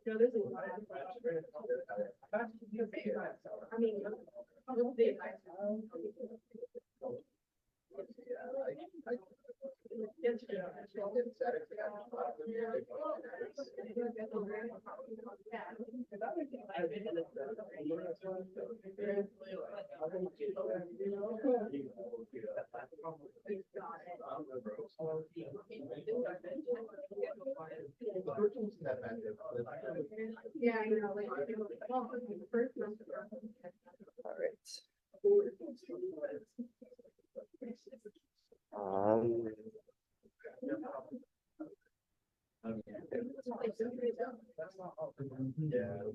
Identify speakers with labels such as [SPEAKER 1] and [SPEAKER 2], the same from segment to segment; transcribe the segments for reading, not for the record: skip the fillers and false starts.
[SPEAKER 1] No, there's a lot of. I mean, yeah, you know, like, well, the first semester.
[SPEAKER 2] All right.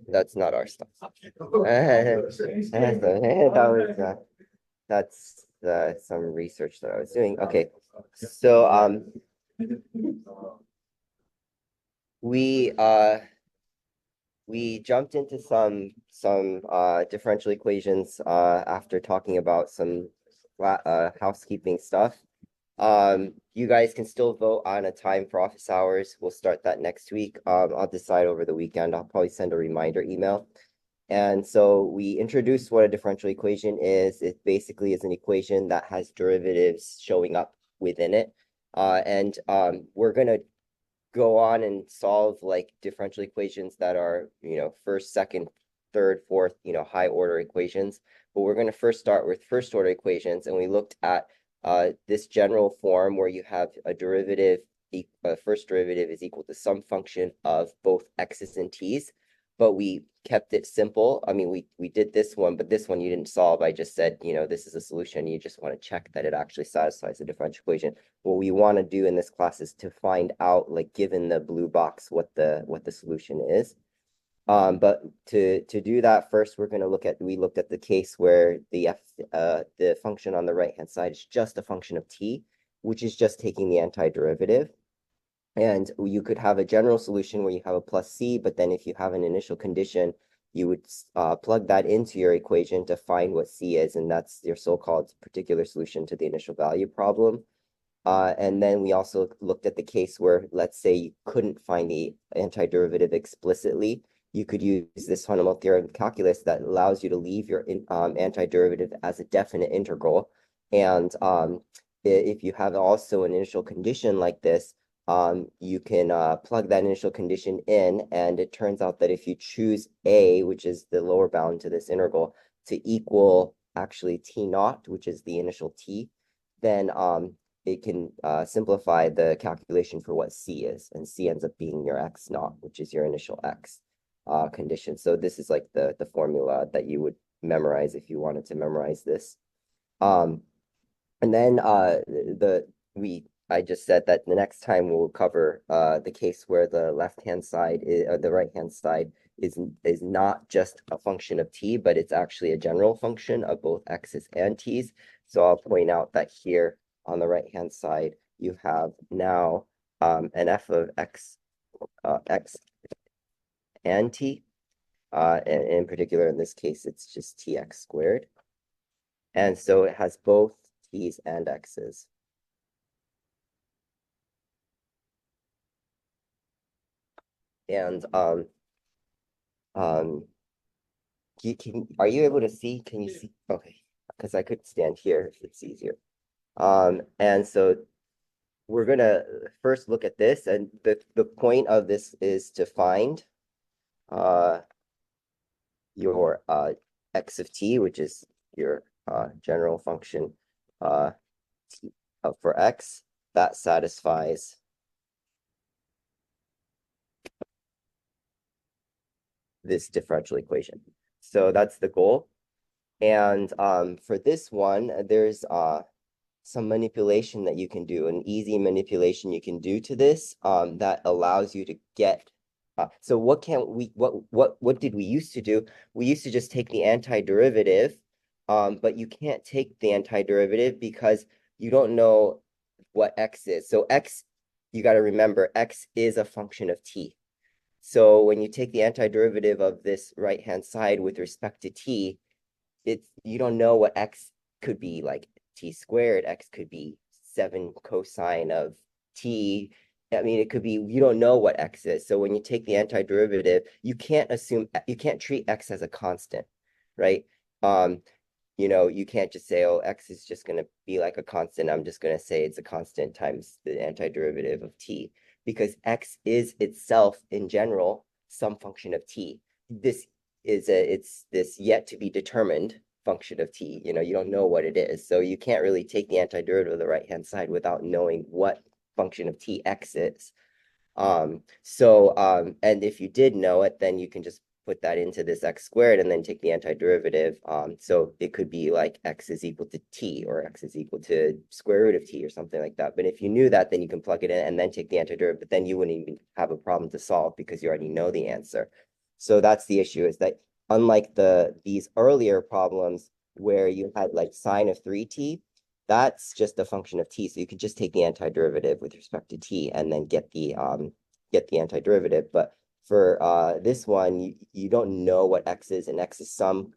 [SPEAKER 2] That's not our stuff. That's some research that I was doing. Okay, so we jumped into some differential equations after talking about some housekeeping stuff. You guys can still vote on a time for office hours. We'll start that next week. I'll decide over the weekend. I'll probably send a reminder email. And so we introduced what a differential equation is. It basically is an equation that has derivatives showing up within it. And we're going to go on and solve like differential equations that are, first, second, third, fourth, high order equations. But we're going to first start with first order equations. And we looked at this general form where you have a derivative, first derivative is equal to some function of both x's and t's. But we kept it simple. I mean, we did this one, but this one you didn't solve. I just said, this is a solution. You just want to check that it actually satisfies the differential equation. What we want to do in this class is to find out, like given the blue box, what the solution is. But to do that, first we looked at the case where the function on the right-hand side is just a function of t, which is just taking the antiderivative. And you could have a general solution where you have a plus c, but then if you have an initial condition, you would plug that into your equation to find what c is, and that's your so-called particular solution to the initial value problem. And then we also looked at the case where, let's say you couldn't find the antiderivative explicitly. You could use this fundamental theorem calculus that allows you to leave your antiderivative as a definite integral. And if you have also an initial condition like this, you can plug that initial condition in, and it turns out that if you choose a, which is the lower bound to this integral, to equal actually t naught, which is the initial t, then it can simplify the calculation for what c is, and c ends up being your x naught, which is your initial x condition. So this is like the formula that you would memorize if you wanted to memorize this. And then I just said that the next time we'll cover the case where the left-hand side or the right-hand side is not just a function of t, but it's actually a general function of both x's and t's. So I'll point out that here on the right-hand side, you have now an f of x and t. And in particular, in this case, it's just tx squared. And so it has both t's and x's. And are you able to see? Can you see? Okay, because I could stand here if it's easier. And so we're gonna first look at this, and the point of this is to find your x of t, which is your general function for x that satisfies this differential equation. So that's the goal. And for this one, there's some manipulation that you can do, an easy manipulation you can do to this that allows you to get. So what did we used to do? We used to just take the antiderivative, but you can't take the antiderivative because you don't know what x is. So x, you got to remember, x is a function of t. So when you take the antiderivative of this right-hand side with respect to t, you don't know what x could be, like t squared. X could be 7 cosine of t. I mean, it could be, you don't know what x is. So when you take the antiderivative, you can't treat x as a constant, right? Um, you can't just say, oh, x is just going to be like a constant. I'm just going to say it's a constant times the antiderivative of t, because x is itself in general some function of t. It's this yet to be determined function of t. You don't know what it is. So you can't really take the antiderivative of the right-hand side without knowing what function of t x is. And if you did know it, then you can just put that into this x squared and then take the antiderivative. So it could be like x is equal to t or x is equal to square root of t or something like that. But if you knew that, then you can plug it in and then take the antiderivative, but then you wouldn't even have a problem to solve because you already know the answer. So that's the issue, is that unlike these earlier problems where you had like sine of 3t, that's just a function of t. So you could just take the antiderivative with respect to t and then get the antiderivative. But for this one, you don't know what x is, and x is some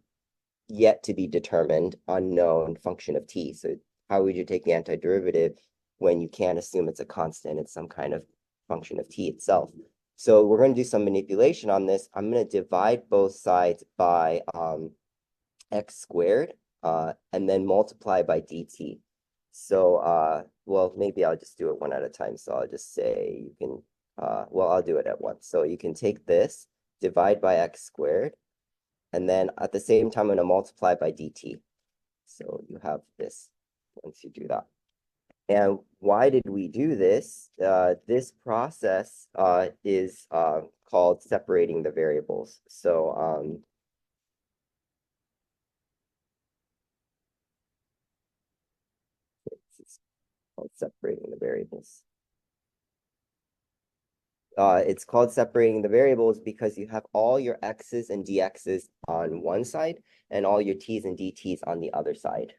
[SPEAKER 2] yet to be determined unknown function of t. So how would you take the antiderivative when you can't assume it's a constant, it's some kind of function of t itself? So we're going to do some manipulation on this. I'm going to divide both sides by x squared and then multiply by dt. So, well, maybe I'll just do it one at a time. So I'll just say you can, well, I'll do it at once. So you can take this, divide by x squared, and then at the same time, I'm going to multiply by dt. So you have this once you do that. And why did we do this? This process is called separating the variables. So it's called separating the variables. It's called separating the variables because you have all your x's and dx's on one side and all your t's and dt's on the other side.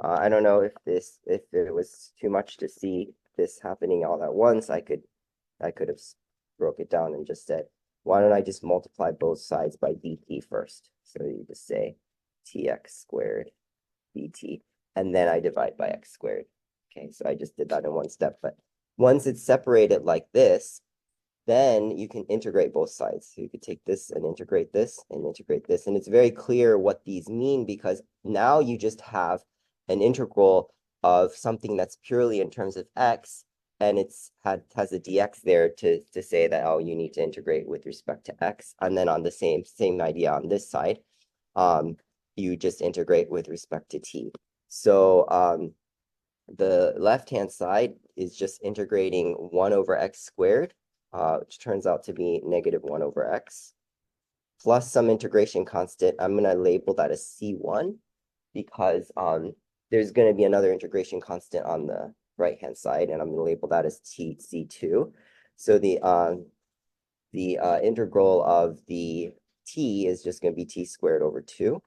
[SPEAKER 2] I don't know if it was too much to see this happening all at once. I could have broke it down and just said, why don't I just multiply both sides by dt first? So you just say tx squared dt, and then I divide by x squared. Okay, so I just did that in one step. But once it's separated like this, then you can integrate both sides. So you could take this and integrate this and integrate this. And it's very clear what these mean because now you just have an integral of something that's purely in terms of x, and has a dx there to say that, oh, you need to integrate with respect to x. And then on the same idea on this side, you just integrate with respect to t. So the left-hand side is just integrating 1 over x squared, which turns out to be negative 1 over x, plus some integration constant. I'm going to label that as C1 because there's going to be another integration constant on the right-hand side, and I'm going to label that as C2. So the integral of the t is just going to be t squared over 2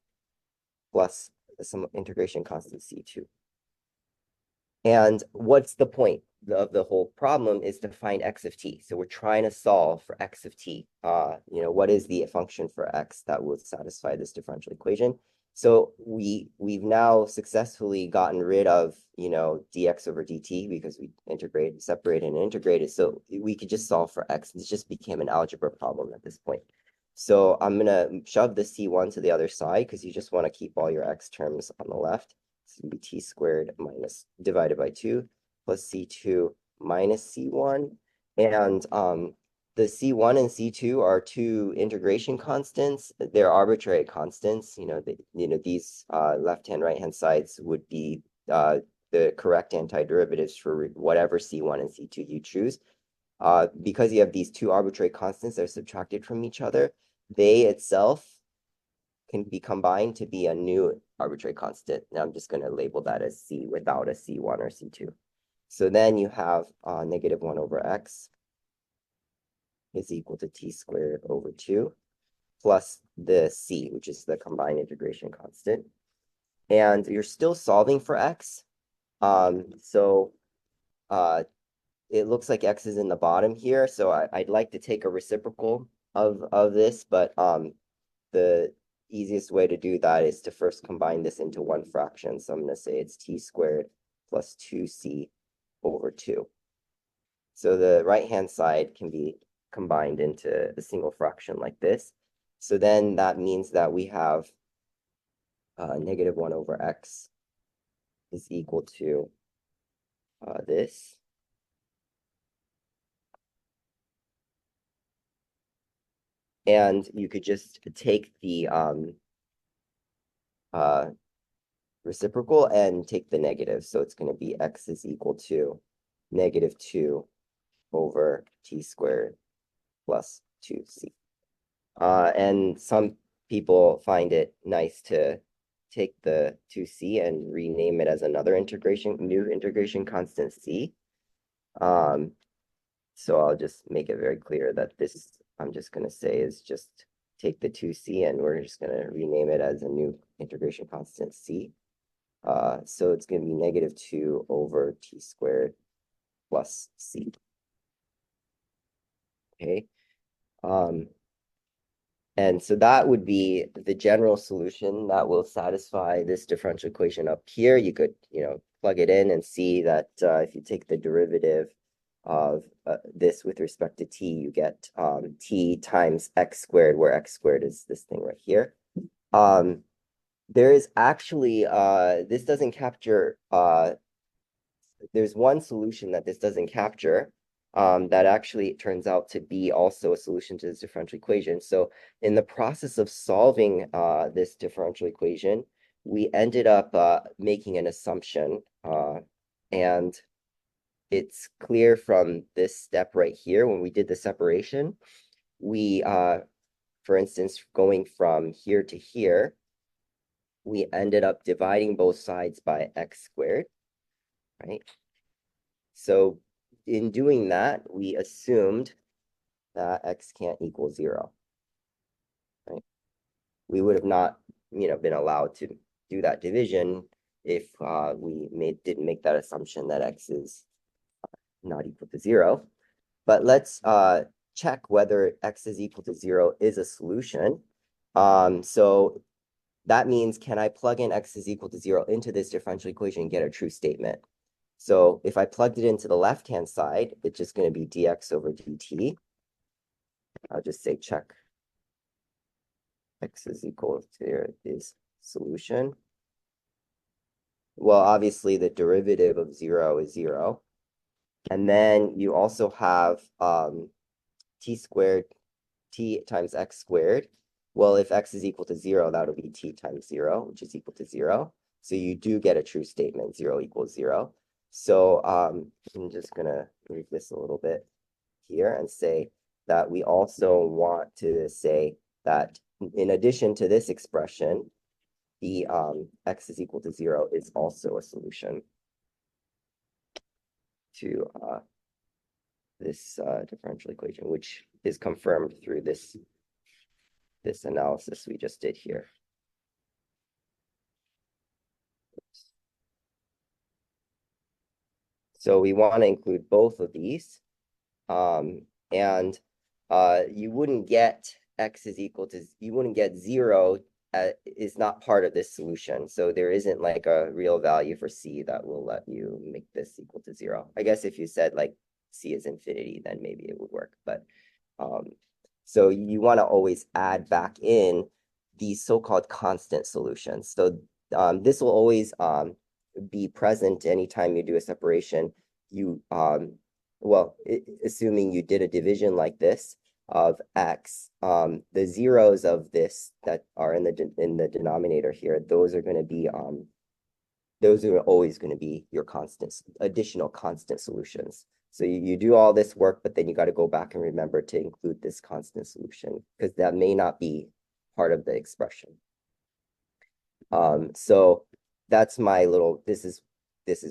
[SPEAKER 2] plus some integration constant C2. And what's the point of the whole problem is to find x of t. So we're trying to solve for x of t. What is the function for x that would satisfy this differential equation? So we've now successfully gotten rid of, dx over dt because we separated and integrated. So we could just solve for x. This just became an algebra problem at this point. So I'm going to shove the C1 to the other side because you just want to keep all your x terms on the left. It's going to be t squared minus divided by 2 plus C2 minus C1. And the C1 and C2 are two integration constants. They're arbitrary constants. These left-hand, right-hand sides would be the correct antiderivatives for whatever C1 and C2 you choose. Because you have these two arbitrary constants that are subtracted from each other, they itself can be combined to be a new arbitrary constant. Now I'm just going to label that as C without a C1 or C2. So then you have negative 1 over x is equal to t squared over 2 plus the C, which is the combined integration constant. And you're still solving for x. So it looks like x is in the bottom here. So I'd like to take a reciprocal of this, but the easiest way to do that is to first combine this into one fraction. So I'm going to say it's t squared plus 2c over 2. So the right-hand side can be combined into a single fraction like this. So then that means that we have negative 1 over x is equal to this. And you could just take the reciprocal and take the negative. So it's going to be x is equal to negative 2 over t squared plus 2c. And some people find it nice to take the 2c and rename it as another new integration constant c. So I'll just make it very clear that this, I'm just going to say, is just take the 2c and we're just going to rename it as a new integration constant c. So it's going to be negative 2 over t squared plus c. Okay. And so that would be the general solution that will satisfy this differential equation up here. You could, plug it in and see that if you take the derivative of this with respect to t, you get t times x squared, where x squared is this thing right here. There is actually, this doesn't capture, there's one solution that this doesn't capture. That actually turns out to be also a solution to this differential equation. So in the process of solving this differential equation, we ended up making an assumption. And it's clear from this step right here, when we did the separation, we, for instance, going from here to here, we ended up dividing both sides by x squared, right? So in doing that, we assumed that x can't equal 0, right? We would have not, been allowed to do that division if we didn't make that assumption that x is not equal to 0. But let's check whether x is equal to 0 is a solution. So that means, can I plug in x is equal to 0 into this differential equation and get a true statement? So if I plugged it into the left-hand side, it's just going to be dx over dt. I'll just say check x is equal to 0 is solution. Well, obviously the derivative of 0 is 0. And then you also have t squared, t times x squared. Well, if x is equal to 0, that'll be t times 0, which is equal to 0. So you do get a true statement, 0 equals 0. So I'm just going to move this a little bit here and say that we also want to say that in addition to this expression, the x is equal to 0 is also a solution to this differential equation, which is confirmed through this analysis we just did here. So we want to include both of these. And you wouldn't get x is equal to, you wouldn't get 0 is not part of this solution. So there isn't like a real value for c that will let you make this equal to 0. I guess if you said like c is infinity, then maybe it would work. But so you want to always add back in these so-called constant solutions. So this will always be present anytime you do a separation. You well, assuming you did a division like this of x, the zeros of this that are in the denominator here, those are going to be those are always going to be your additional constant solutions. So you do all this work, but then you got to go back and remember to include this constant solution because that may not be part of the expression. So that's my little, this is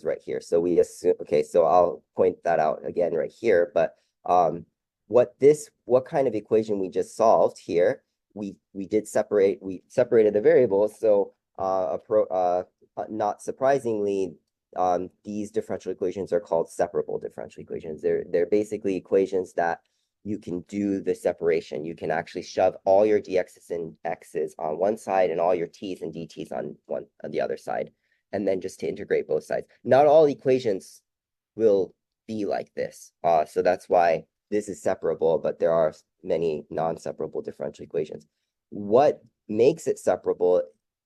[SPEAKER 2] right here. So we assume, okay, so I'll point that out again right here. But what kind of equation we just solved here, we separated the variables. So not surprisingly, these differential equations are called separable differential equations. They're basically equations that you can do the separation. You can actually shove all your dx's and x's on one side and all your t's and dt's on the other side, and then just to integrate both sides. Not all equations will be like this. So that's why this is separable, but there are many non-separable differential equations. What makes it separable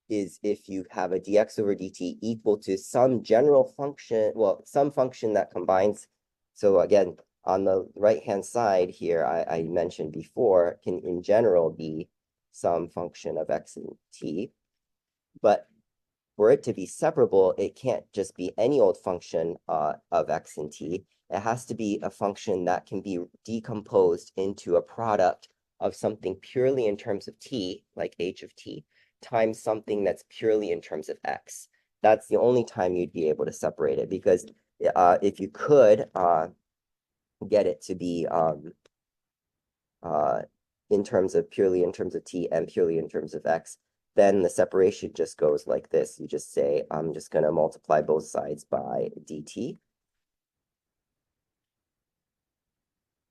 [SPEAKER 2] is if you have a dx over dt equal to some general function, well, some function that combines. So again, on the right-hand side here, I mentioned before, can in general be some function of x and t, but for it to be separable, it can't just be any old function of x and t. It has to be a function that can be decomposed into a product of something purely in terms of t, like h of t, times something that's purely in terms of x. That's the only time you'd be able to separate it, because if you could get it to be purely in terms of t and purely in terms of x, then the separation just goes like this. You just say, I'm just going to multiply both sides by dt,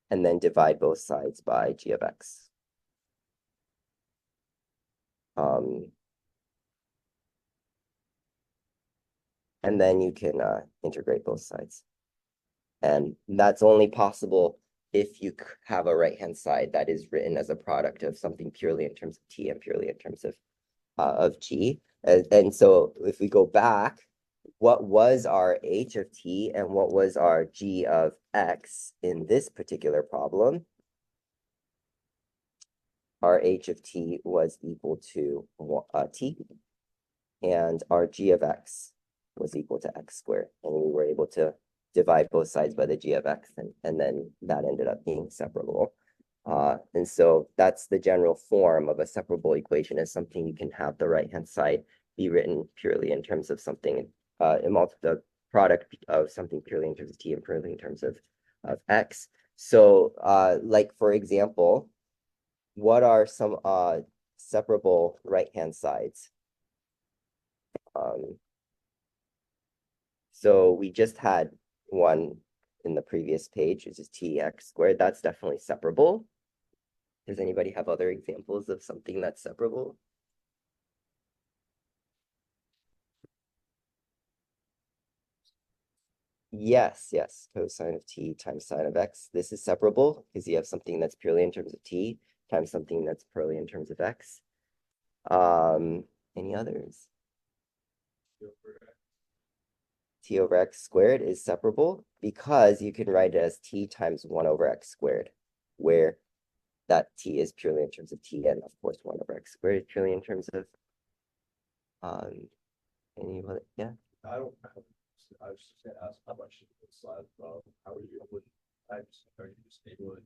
[SPEAKER 2] and then divide both sides by g of x. And then you can integrate both sides. And that's only possible if you have a right-hand side that is written as a product of something purely in terms of t and purely in terms of g. And so if we go back, what was our h of t and what was our g of x in this particular problem? Our h of t was equal to t, and our g of x was equal to x squared. And we were able to divide both sides by the g of x, and then that ended up being separable. And so that's the general form of a separable equation, is something you can have the right-hand side be written purely in terms of something, the product of something purely in terms of t and purely in terms of x. So like, for example, what are some separable right-hand sides? So we just had one in the previous page, which is tx squared. That's definitely separable. Does anybody have other examples of something that's separable? Yes, cosine of t times sine of x. This is separable because you have something that's purely in terms of t times something that's purely in terms of x. Any others? T over x squared is separable because you can write it as t times 1 over x squared, where that t is purely in terms of t, and of course 1 over x squared is purely in terms of any other, yeah.
[SPEAKER 3] I was just gonna ask how much the slide how are you able are you just able to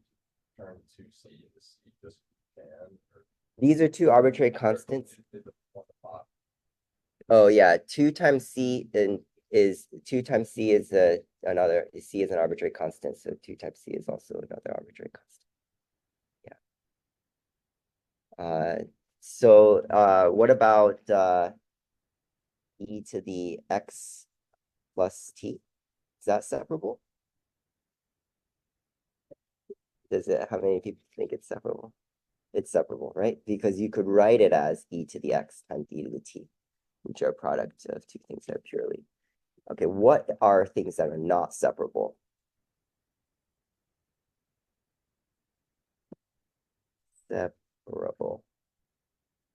[SPEAKER 3] turn to C into C just can, or
[SPEAKER 2] These are two arbitrary constants. Oh yeah, 2 times c is 2 times c is another, c is an arbitrary constant, so 2 times c is also another arbitrary constant. Yeah. So what about e to the x plus t? Is that separable? How many people think it's separable? It's separable, right? Because you could write it as e to the x times e to the t, which are a product of two things that are purely. Okay, what are things that are not separable? Separable.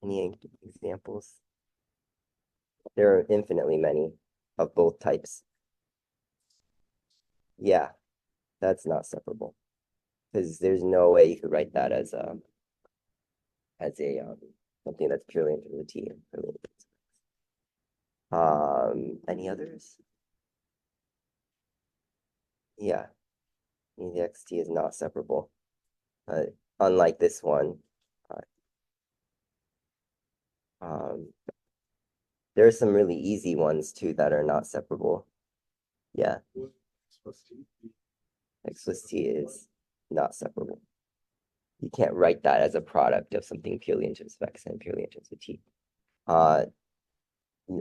[SPEAKER 2] Any examples? There are infinitely many of both types. Yeah, that's not separable because there's no way you could write that as a something that's purely in terms of t and purely in terms of any others? Yeah, the xt is not separable. Unlike this one, there are some really easy ones too that are not separable. Yeah, x plus t is not separable. You can't write that as a product of something purely in terms of x and purely in terms of t.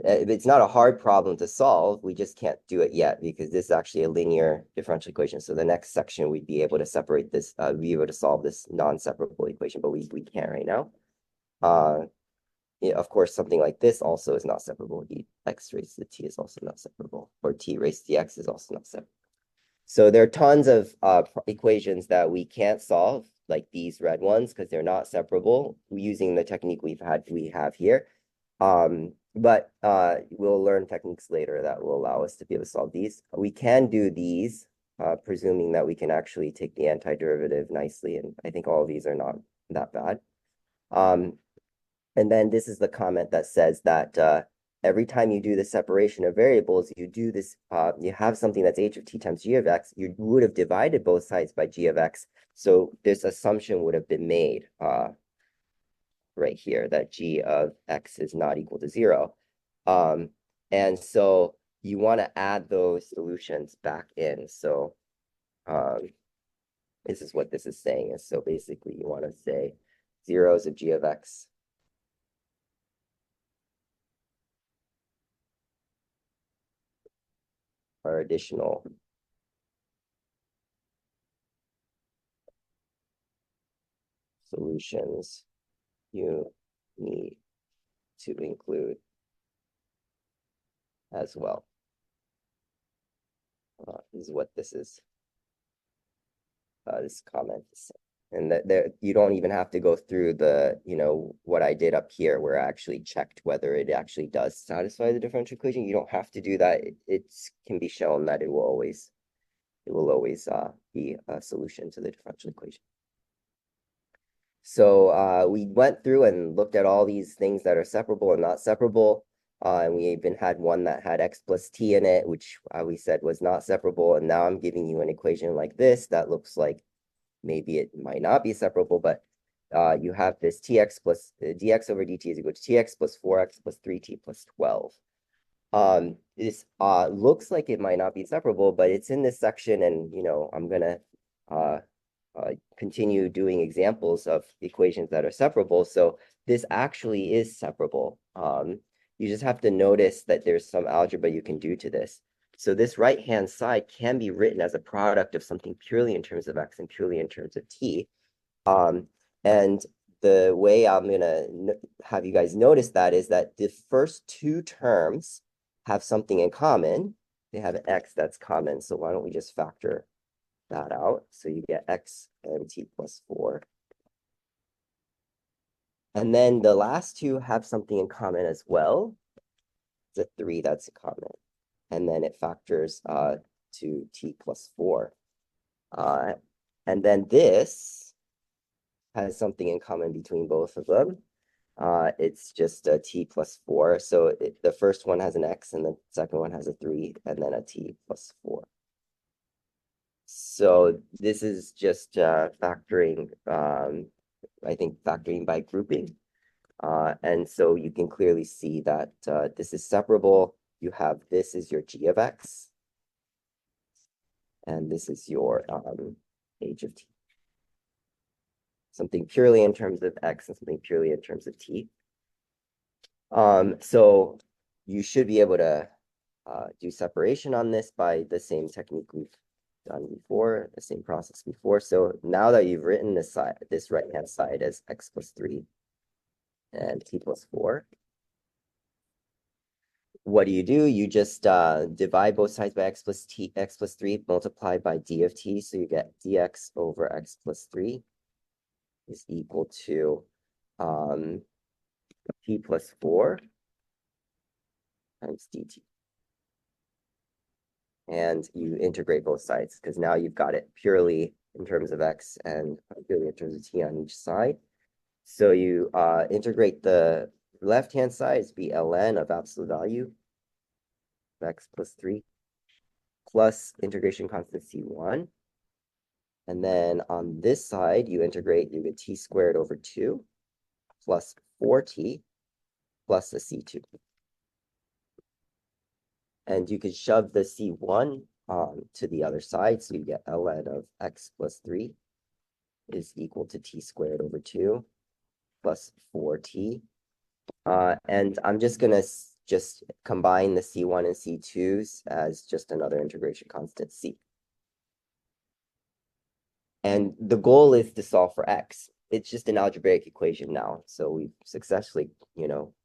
[SPEAKER 2] It's not a hard problem to solve. We just can't do it yet because this is actually a linear differential equation. So the next section, we'd be able to separate this, be able to solve this non-separable equation, but we can't right now. Yeah, of course, something like this also is not separable. X raised to the t is also not separable, or t raised to the x is also not separable. So there are tons of equations that we can't solve, like these red ones, because they're not separable using the technique we have here. But we'll learn techniques later that will allow us to be able to solve these. We can do these, presuming that we can actually take the antiderivative nicely, and I think all of these are not that bad. And then this is the comment that says that every time you do the separation of variables, you do this, you have something that's h of t times g of x, you would have divided both sides by g of x. So this assumption would have been made right here that g of x is not equal to 0. And so you want to add those solutions back in. So this is what this is saying. Is so basically you want to say zeros of g of x are additional solutions you need to include as well. Is what this is. This comment is saying. And that there, you don't even have to go through the, what I did up here where I actually checked whether it actually does satisfy the differential equation. You don't have to do that. It can be shown that it will always be a solution to the differential equation. So we went through and looked at all these things that are separable and not separable. And we even had one that had x plus t in it, which we said was not separable. And now I'm giving you an equation like this that looks like maybe it might not be separable, but you have this tx plus dx over dt is equal to tx plus 4x plus 3t plus 12. This looks like it might not be separable, but it's in this section, and I'm gonna continue doing examples of equations that are separable. So this actually is separable. You just have to notice that there's some algebra you can do to this. So this right-hand side can be written as a product of something purely in terms of x and purely in terms of t. And the way I'm gonna have you guys notice that is that the first two terms have something in common. They have an x that's common. So why don't we just factor that out? So you get x and t plus 4. And then the last two have something in common as well. It's a 3 that's common. And then it factors to t plus 4. And then this has something in common between both of them. It's just a t plus 4. So the first one has an x and the second one has a 3 and then a t plus 4. So this is just factoring, I think factoring by grouping. And so you can clearly see that this is separable. You have this is your g of x. And this is your h of t. Something purely in terms of x and something purely in terms of t. So you should be able to do separation on this by the same technique we've done before, the same process before. So now that you've written this right-hand side as x plus 3 and t plus 4, what do? You just divide both sides by x plus 3 multiplied by d of t. So you get dx over x plus 3 is equal to t plus 4 times dt. And you integrate both sides because now you've got it purely in terms of x and purely in terms of t on each side. So you integrate the left-hand side is be ln of absolute value of x plus 3 plus integration constant c1. And then on this side, you integrate, you get t squared over 2 plus 4t plus a c2. And you could shove the c1 to the other side. So you get ln of x plus 3 is equal to t squared over 2 plus 4t. And I'm just going to just combine the c1 and c2s as just another integration constant c. And the goal is to solve for x. It's just an algebraic equation now. So we've successfully,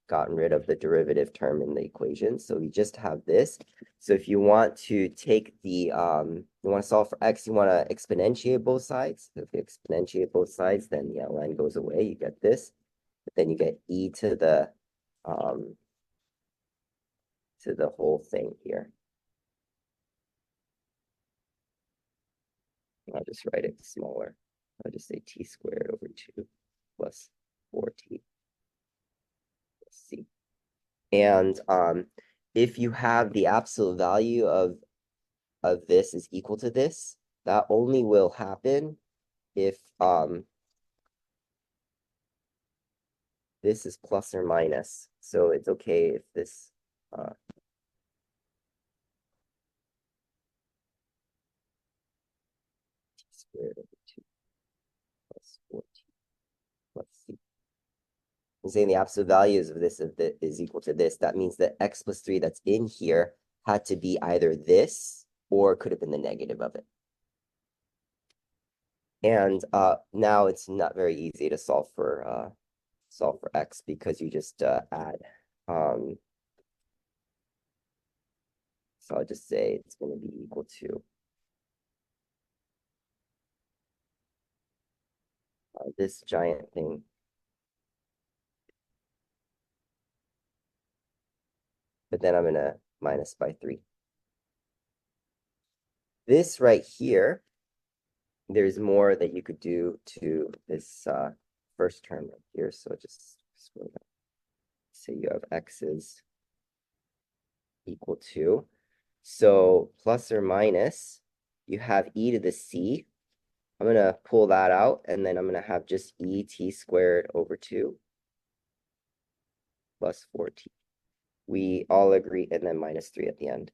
[SPEAKER 2] gotten rid of the derivative term in the equation. So we just have this. So if you want to take the, you want to solve for x, you want to exponentiate both sides. If you exponentiate both sides, then the ln goes away, you get this. But then you get e to the whole thing here. I'll just write it smaller. I'll just say t squared over 2 plus 4t plus c. And if you have the absolute value of this is equal to this, that only will happen if this is plus or minus. So it's okay if this t squared over 2 plus 4t plus c. I'm saying the absolute values of this is equal to this. That means that x plus 3 that's in here had to be either this or could have been the negative of it. And now it's not very easy to solve for x because you just add. So I'll just say it's going to be equal to this giant thing. But then I'm going to minus by 3. This right here, there's more that you could do to this first term right here. So just say you have x's equal to. So plus or minus, you have e to the c. I'm going to pull that out, and then I'm going to have just et squared over 2 plus 4t. We all agree, and then minus 3 at the end.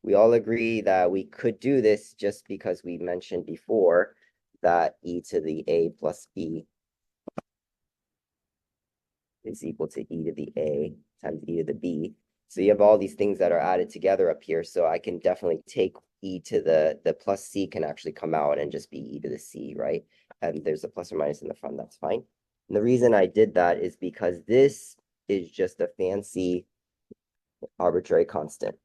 [SPEAKER 2] We all agree that we could do this just because we mentioned before that e to the a plus b is equal to e to the a times e to the b. So you have all these things that are added together up here. So I can definitely take e to the plus c can actually come out and just be e to the c, right? And there's a plus or minus in the front, that's fine. And the reason I did that is because this is just a fancy arbitrary constant.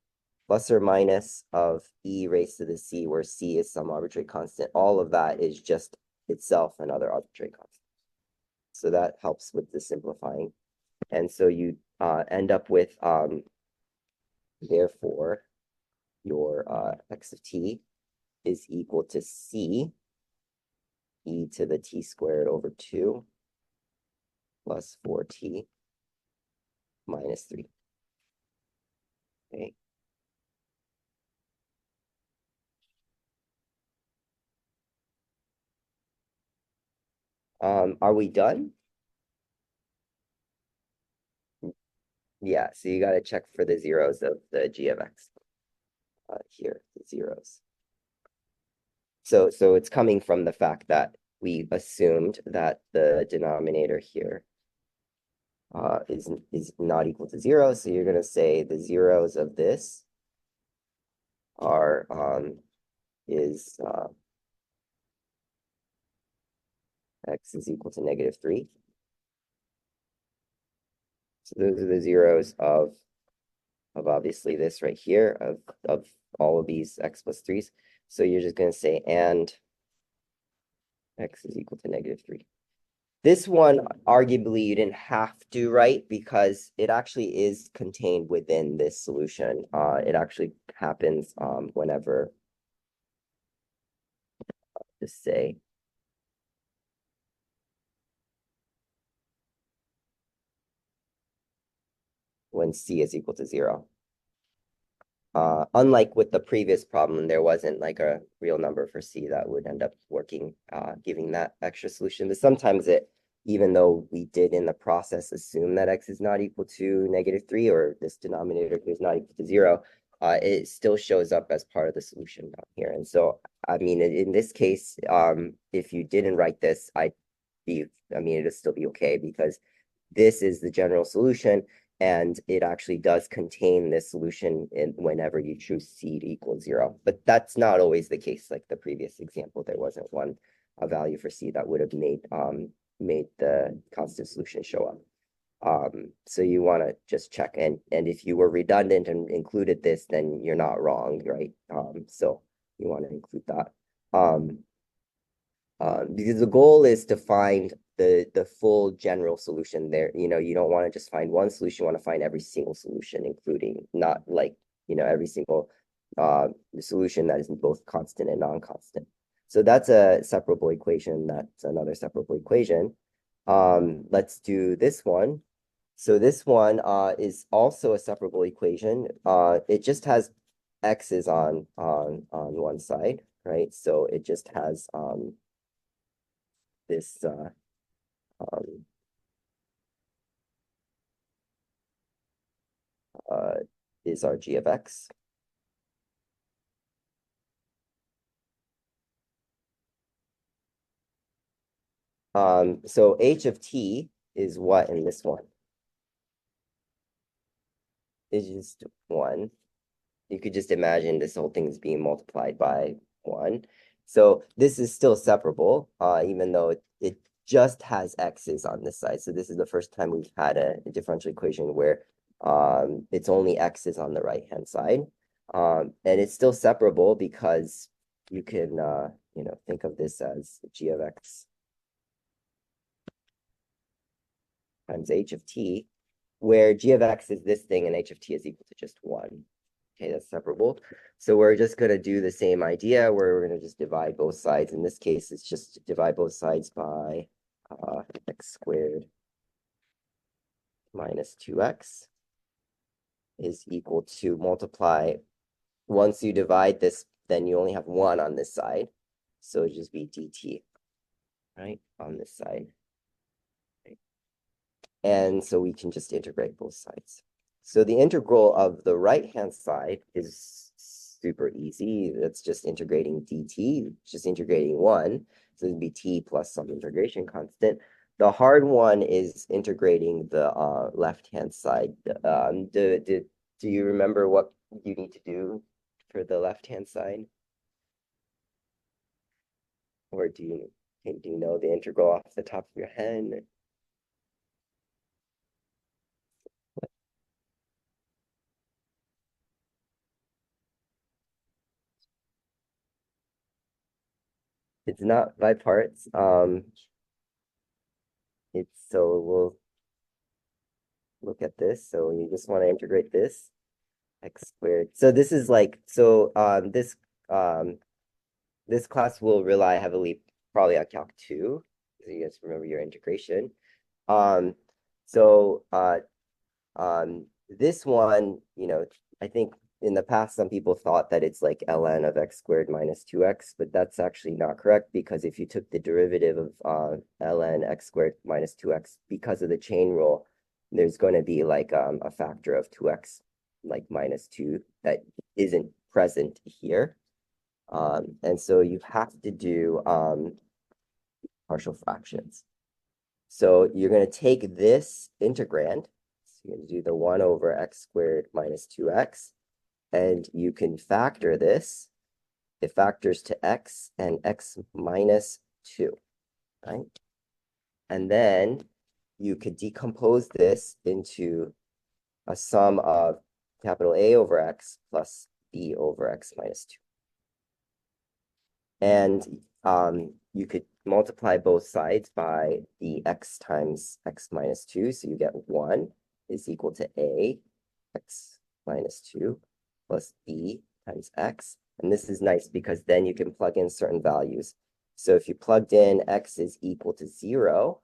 [SPEAKER 2] Plus or minus of e raised to the c, where c is some arbitrary constant. All of that is just itself another arbitrary constant. So that helps with the simplifying. And so you end up with, therefore, your x of t is equal to c e to the t squared over 2 plus 4t minus 3. Okay. Are we done? Yeah, so you got to check for the zeros of the g of x. Here, the zeros. So it's coming from the fact that we assumed that the denominator here is not equal to 0. So you're going to say the zeros of this are x is equal to -3. So those are the zeros of obviously this right here of all of these x plus 3s. So you're just going to say and x is equal to -3. This one, arguably, you didn't have to write because it actually is contained within this solution. It actually happens whenever, just say, when c is equal to 0. Unlike with the previous problem, there wasn't like a real number for c that would end up working, giving that extra solution. But sometimes it, even though we did in the process assume that x is not equal to -3 or this denominator is not equal to 0, it still shows up as part of the solution down here. And so, I mean, in this case, if you didn't write this, it'd still be okay because this is the general solution. And it actually does contain this solution whenever you choose c to equal 0. But that's not always the case. Like the previous example, there wasn't a value for c that would have made the constant solution show up. So you want to just check, and if you were redundant and included this, then you're not wrong, right? So you want to include that. Because the goal is to find the full general solution there. You know, you don't want to just find one solution, you want to find every single solution, including not like, every single solution that is both constant and non-constant. So that's a separable equation. That's another separable equation. Let's do this one. So this one is also a separable equation. It just has x's on one side, right? So it just has this um, is our g of x. So h of t is what in this one? It's just 1. You could just imagine this whole thing is being multiplied by 1. So this is still separable, even though it just has x's on this side. So this is the first time we've had a differential equation where it's only x's on the right-hand side. And it's still separable because you can, think of this as g of x times h of t, where g of x is this thing and h of t is equal to just 1. Okay, that's separable. So we're just going to do the same idea where we're going to just divide both sides. In this case, it's just divide both sides by x squared minus 2x is equal to multiply. Once you divide this, then you only have 1 on this side. So it'd just be dt, right, on this side. Right? And so we can just integrate both sides. So the integral of the right-hand side is super easy. That's just integrating dt, just integrating 1. So it'd be t plus some integration constant. The hard one is integrating the left-hand side. Do you remember what you need to do for the left-hand side? Or do you know the integral off the top of your head? It's not by parts. It's so we'll look at this. So you just want to integrate this x squared. So this is like this class will rely heavily probably on Calc 2. So you guys remember your integration. So this one, I think in the past, some people thought that it's like ln of x squared minus 2x, but that's actually not correct because if you took the derivative of ln x squared minus 2x, because of the chain rule, there's going to be like a factor of 2x, like minus 2, that isn't present here. And so you have to do partial fractions. So you're going to take this integrand, so you're going to do the 1 over x squared minus 2x, and you can factor this. It factors to x and x minus 2, right? And then you could decompose this into a sum of capital A over x plus b over x minus 2. And you could multiply both sides by the x times x minus 2. So you get 1 is equal to a x minus 2 plus b times x. And this is nice because then you can plug in certain values. So if you plugged in x is equal to 0,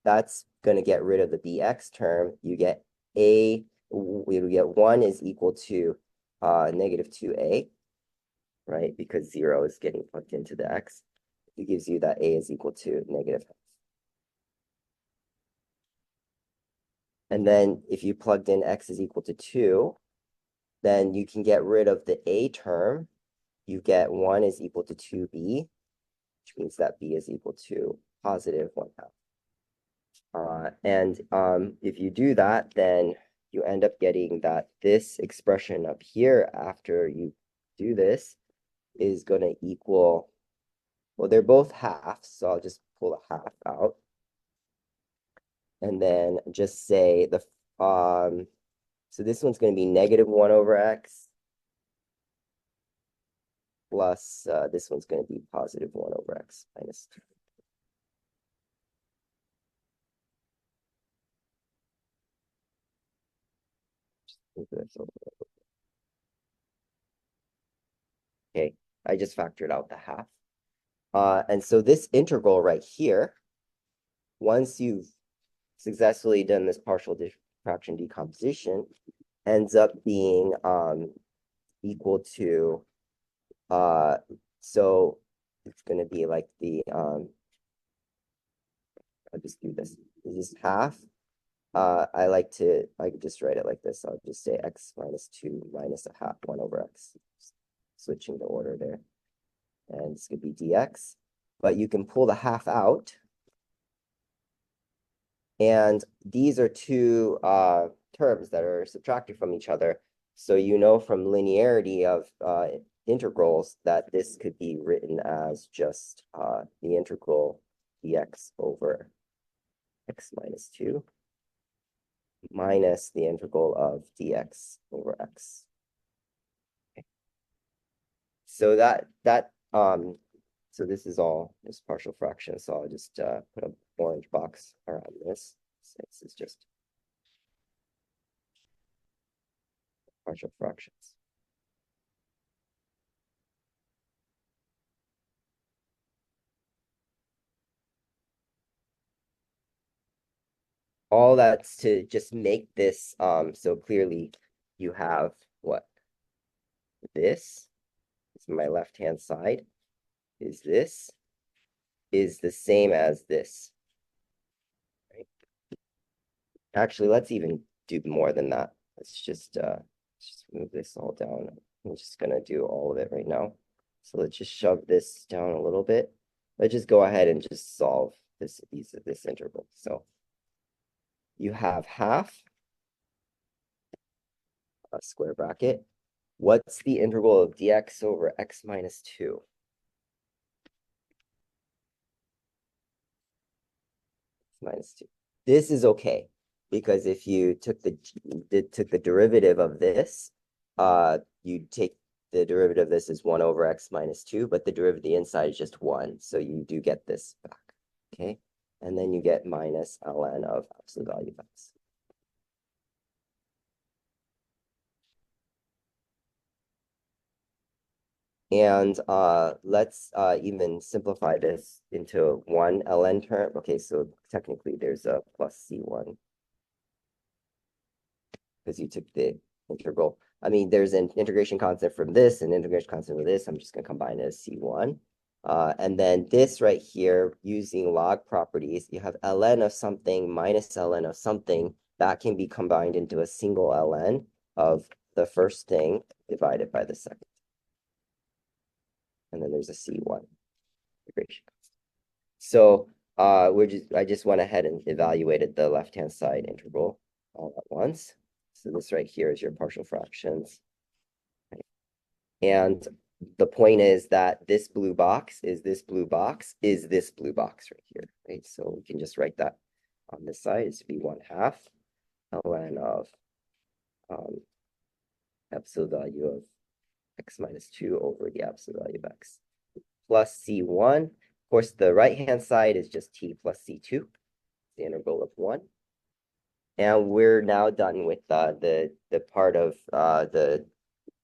[SPEAKER 2] that's going to get rid of the bx term. You get you get 1 is equal to negative 2a. Right? Because 0 is getting plugged into the x. It gives you that a is equal to negative half. And then if you plugged in x is equal to 2, then you can get rid of the a term. You get 1 is equal to 2b, which means that b is equal to positive 1/2. And if you do that, then you end up getting that this expression up here after you do this is going to equal, well, they're both halves, so I'll just pull a half out. And then just say so this one's going to be -1 over x plus this one's going to be +1 over x minus 2. Okay, I just factored out the half. And so this integral right here, once you've successfully done this partial fraction decomposition, ends up being equal to, so it's going to be like I'll just do this. This is half. I could just write it like this. I'll just say x minus 2 minus a half 1 over x. Switching the order there. And this could be dx. But you can pull the half out. And these are two terms that are subtracted from each other. So you know from linearity of integrals that this could be written as just the integral dx over x minus 2 minus the integral of dx over x. Okay. So so this is all just partial fractions. So I'll just put an orange box around this. So this is just partial fractions. All that's to just make this so clearly you have what? This is my left-hand side. Is this is the same as this. Right? Actually, let's even do more than that. Let's just move this all down. I'm just gonna do all of it right now. So let's just shove this down a little bit. Let's just go ahead and just solve this integral. So you have half a square bracket. What's the integral of dx over x minus 2? Minus 2. This is okay because if you took the derivative of this, you'd take the derivative of this is 1 over x minus 2, but the derivative of the inside is just 1. So you do get this back. Okay. And then you get minus ln of absolute value of x. And let's even simplify this into one ln term. Okay, so technically there's a plus c1 because you took the integral. I mean, there's an integration constant from this and integration constant from this. I'm just going to combine it as c1. And then this right here, using log properties, you have ln of something minus ln of something. That can be combined into a single ln of the first thing divided by the second. And then there's a c1 integration constant. So I just went ahead and evaluated the left-hand side integral all at once. So this right here is your partial fractions. Right? And the point is that this blue box is this blue box is this blue box right here, right? So we can just write that on this side is to be 1/2 ln of absolute value of x minus 2 over the absolute value of x plus c1. Of course, the right-hand side is just t plus c2, the integral of 1. And we're now done with the part of the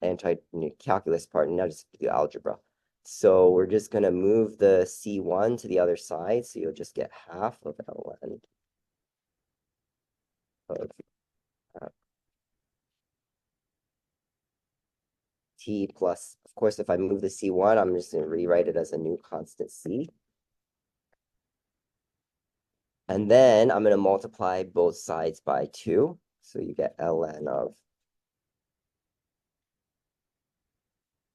[SPEAKER 2] anti-calculus part, and now just do algebra. So we're just going to move the c1 to the other side, so you'll just get half of ln of t plus, of course, if I move the c1, I'm just going to rewrite it as a new constant c. And then I'm going to multiply both sides by 2. So you get ln of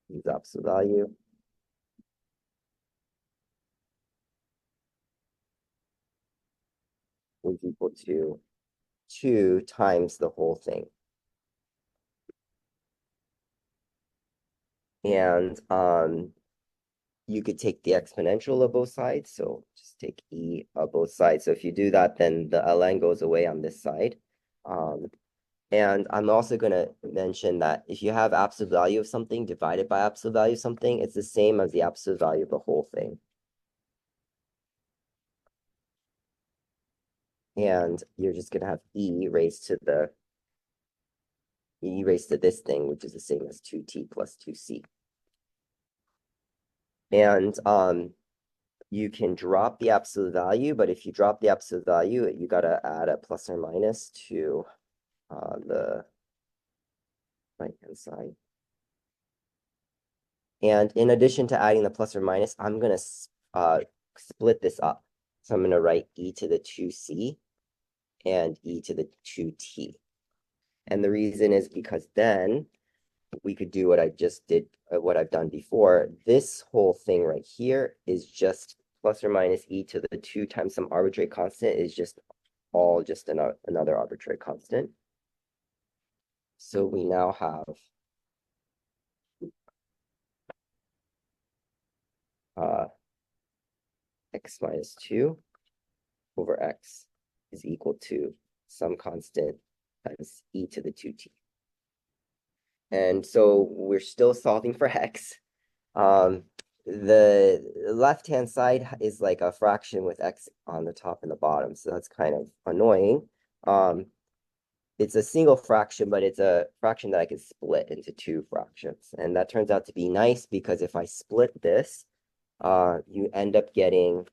[SPEAKER 2] the absolute value is equal to 2 times the whole thing. And you could take the exponential of both sides. So just take e of both sides. So if you do that, then the ln goes away on this side. And I'm also going to mention that if you have absolute value of something divided by absolute value of something, it's the same as the absolute value of the whole thing. And you're just going to have e raised to this thing, which is the same as 2t plus 2c. And you can drop the absolute value, but if you drop the absolute value, you got to add a plus or minus to the right-hand side. And in addition to adding the plus or minus, I'm going to split this up. So I'm going to write e to the 2c and e to the 2t. And the reason is because then we could do what I just did, what I've done before. This whole thing right here is just plus or minus e to the 2 times some arbitrary constant is just all just another arbitrary constant. So we now have x minus 2 over x is equal to some constant times e to the 2t. And so we're still solving for x. The left-hand side is like a fraction with x on the top and the bottom, so that's kind of annoying. It's a single fraction, but it's a fraction that I can split into 2 fractions. And that turns out to be nice because if I split this, you end up getting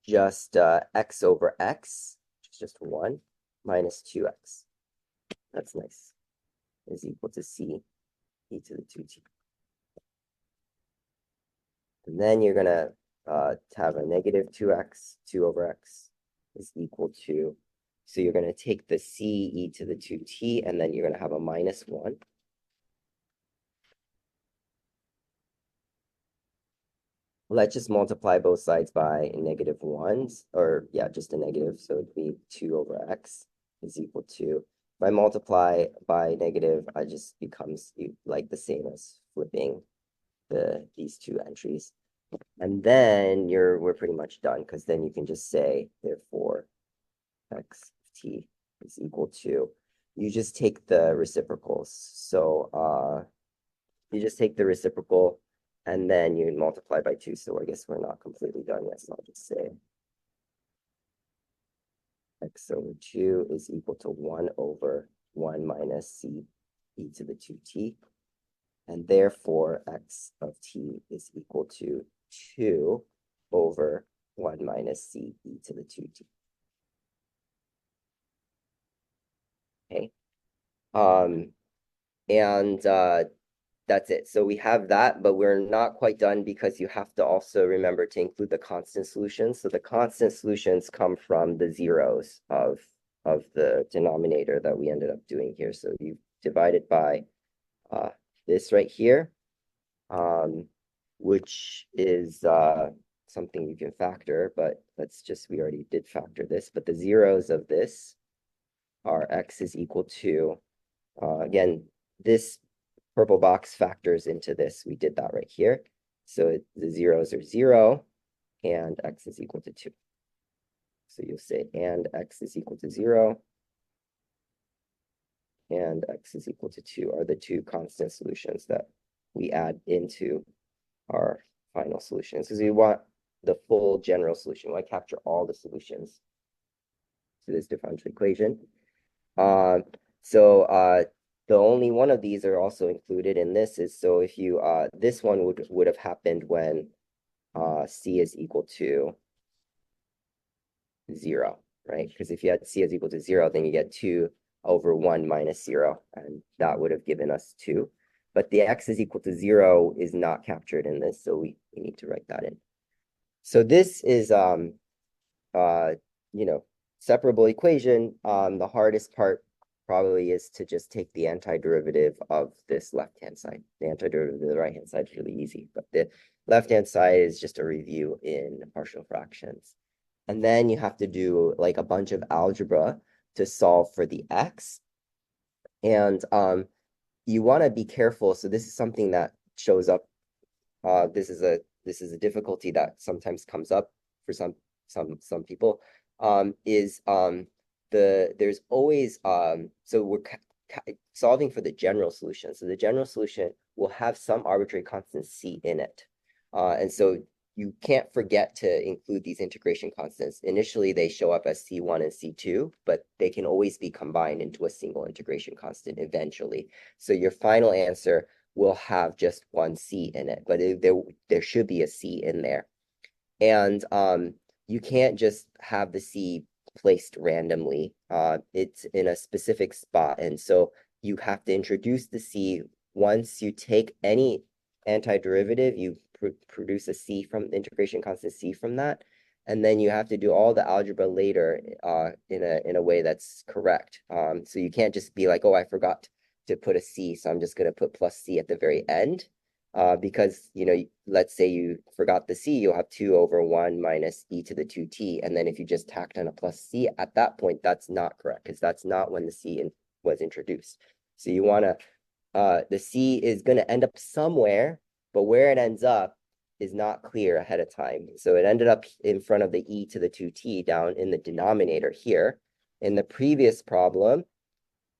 [SPEAKER 2] just x over x, which is just 1, minus 2x. That's nice. Is equal to c e to the 2t. And then you're going to have a negative 2x, 2 over x is equal to, so you're going to take the c e to the 2t, and then you're going to have a minus 1. Let's just multiply both sides by negative 1s, or yeah, just a negative, so it'd be 2 over x is equal to, if I multiply by negative, it just becomes like the same as flipping these 2 entries. And then we're pretty much done, because then you can just say, therefore, x of t is equal to, you just take the reciprocals. So you just take the reciprocal, and then you multiply by 2. So I guess we're not completely done yet, so I'll just say x over 2 is equal to 1 over 1 minus c e to the 2t. And therefore, x of t is equal to 2 over 1 minus c e to the 2t. Okay. And that's it. So we have that, but we're not quite done because you have to also remember to include the constant solutions. So the constant solutions come from the zeros of the denominator that we ended up doing here. So you divide it by this right here, which is something you can factor, but we already did factor this, but the zeros of this are x is equal to, again, this purple box factors into this. We did that right here. So the zeros are 0, and x is equal to 2. So you'll say, and x is equal to 0, and x is equal to 2 are the 2 constant solutions that we add into our final solutions, because we want the full general solution. We want to capture all the solutions to this differential equation. The only one of these are also included in this is, so if you, this one would have happened when c is equal to 0, right? Because if you had c is equal to 0, then you get 2 over 1 minus 0, and that would have given us 2. But the x is equal to 0 is not captured in this, so we need to write that in. So this is, separable equation. The hardest part probably is to just take the antiderivative of this left-hand side. The antiderivative of the right-hand side is really easy, but the left-hand side is just a review in partial fractions. And then you have to do like a bunch of algebra to solve for the x. And you want to be careful. So this is something that shows up. This is a difficulty that sometimes comes up for some people. There's always so we're solving for the general solution. So the general solution will have some arbitrary constant c in it, and so you can't forget to include these integration constants. Initially, they show up as C1 and C2, but they can always be combined into a single integration constant eventually. So your final answer will have just one C in it, but there should be a C in there. And you can't just have the C placed randomly. It's in a specific spot. And so you have to introduce the C. Once you take any antiderivative, you produce a C from the integration constant C from that. And then you have to do all the algebra later in a way that's correct. So you can't just be like, oh, I forgot to put a C, so I'm just going to put plus C at the very end. Because, let's say you forgot the C, you'll have 2 over 1 minus e to the 2t. And then if you just tacked on a plus C at that point, that's not correct, because that's not when the C was introduced. So you want to, the C is going to end up somewhere, but where it ends up is not clear ahead of time. So it ended up in front of the e to the 2t down in the denominator here. In the previous problem,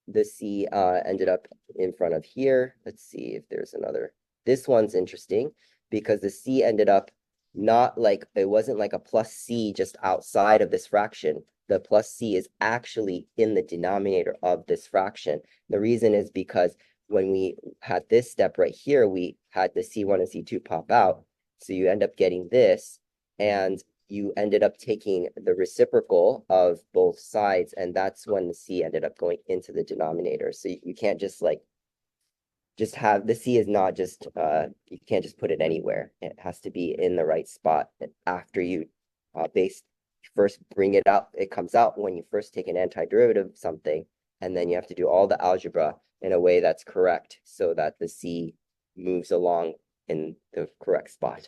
[SPEAKER 2] the C ended up in front of here. Let's see if there's another. This one's interesting because the C ended up it wasn't like a plus C just outside of this fraction. The plus C is actually in the denominator of this fraction. The reason is because when we had this step right here, we had the C1 and C2 pop out. So you end up getting this, and you ended up taking the reciprocal of both sides, and that's when the C ended up going into the denominator. So you can't just have the C is not just you can't just put it anywhere. It has to be in the right spot after you first bring it up. It comes out when you first take an antiderivative of something, and then you have to do all the algebra in a way that's correct so that the C moves along in the correct spot.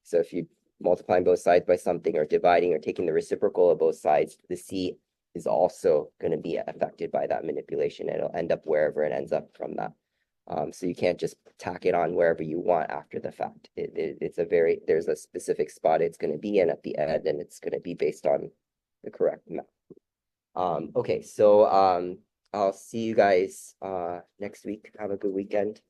[SPEAKER 2] So if you multiplying both sides by something or dividing or taking the reciprocal of both sides, the C is also going to be affected by that manipulation. It'll end up wherever it ends up from that. So you can't just tack it on wherever you want after the fact. There's a specific spot it's going to be in at the end, and it's going to be based on the correct amount. Okay, so I'll see you guys next week. Have a good weekend.